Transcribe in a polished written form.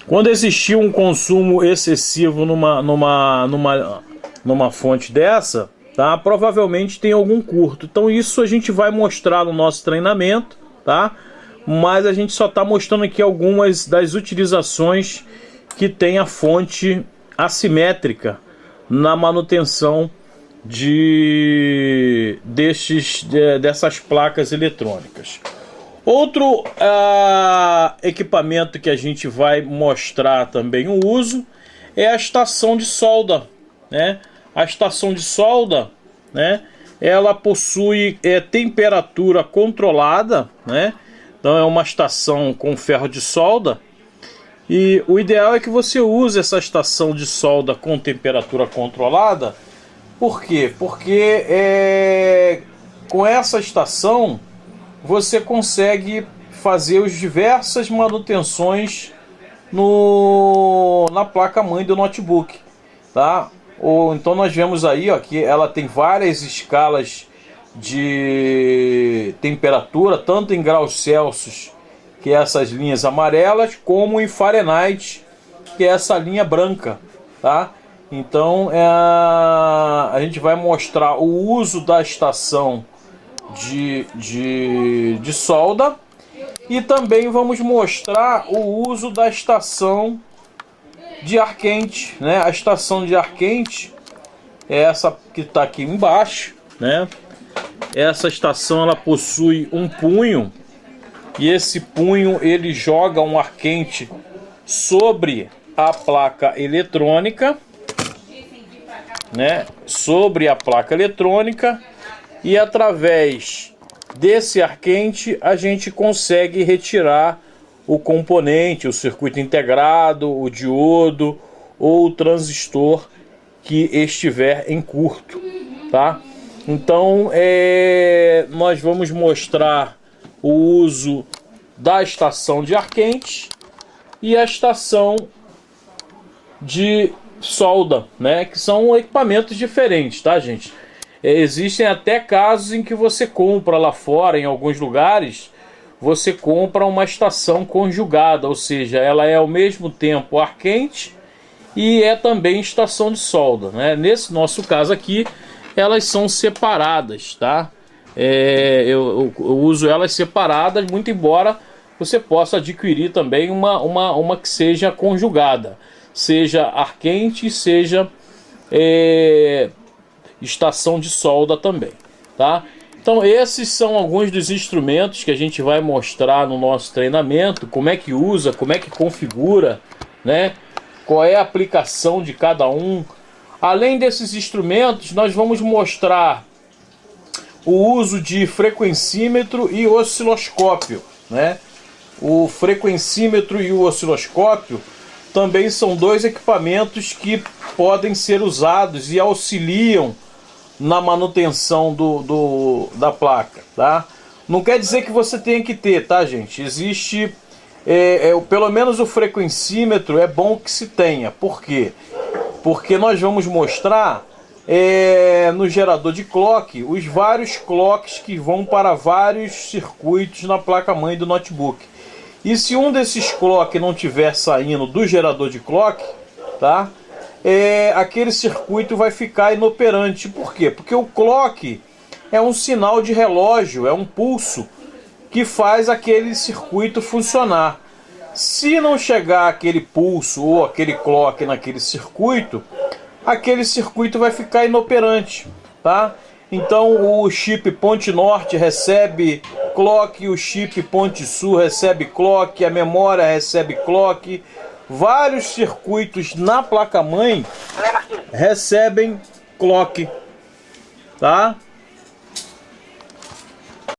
Quando existir um consumo excessivo numa fonte dessa, tá? Provavelmente tem algum curto. Então isso a gente vai mostrar no nosso treinamento, tá? Mas a gente só está mostrando aqui algumas das utilizações que tem a fonte assimétrica na manutenção dessas placas eletrônicas. Outro equipamento que a gente vai mostrar também o uso é a estação de solda, né? A estação de solda, né? Ela possui temperatura controlada, né? Então é uma estação com ferro de solda. E o ideal é que você use essa estação de solda com temperatura controlada. Por quê? Porque com essa estação você consegue fazer as diversas manutenções na placa-mãe do notebook, tá? Então nós vemos aí, ó, que ela tem várias escalas de temperatura, tanto em graus Celsius, que é essas linhas amarelas, como em Fahrenheit, que é essa linha branca, tá? Então a gente vai mostrar o uso da estação de solda e também vamos mostrar o uso da estação de ar quente, né? A estação de ar quente é essa que está aqui embaixo, né? Essa estação ela possui um punho e esse punho ele joga um ar quente sobre a placa eletrônica, né? Sobre a placa eletrônica, e através desse ar quente a gente consegue retirar o componente, o circuito integrado, o diodo ou o transistor que estiver em curto, tá? Então nós vamos mostrar o uso da estação de ar quente e a estação de solda, né? Que são equipamentos diferentes, tá, gente? Existem até casos em que você compra lá fora, em alguns lugares, você compra uma estação conjugada, ou seja, ela é ao mesmo tempo ar quente e é também estação de solda, né? Nesse nosso caso aqui, elas são separadas, tá? Eu uso elas separadas, muito embora você possa adquirir também uma que seja conjugada, seja ar quente e seja estação de solda também, tá? Então esses são alguns dos instrumentos que a gente vai mostrar no nosso treinamento, como é que usa, como é que configura, né? Qual é a aplicação de cada um. Além desses instrumentos, nós vamos mostrar o uso de frequencímetro e osciloscópio, né? O frequencímetro e o osciloscópio também são dois equipamentos que podem ser usados e auxiliam na manutenção da placa, tá? Não quer dizer que você tenha que ter, tá, gente? Existe, pelo menos o frequencímetro é bom que se tenha. Por quê? Porque nós vamos mostrar no gerador de clock os vários clocks que vão para vários circuitos na placa-mãe do notebook. E se um desses clock não estiver saindo do gerador de clock, tá? Aquele circuito vai ficar inoperante. Por quê? Porque o clock é um sinal de relógio, é um pulso que faz aquele circuito funcionar. Se não chegar aquele pulso ou aquele clock naquele circuito, aquele circuito vai ficar inoperante, tá? Então o chip ponte norte recebe clock, o chip ponte sul recebe clock, a memória recebe clock. Vários circuitos na placa-mãe recebem clock, tá?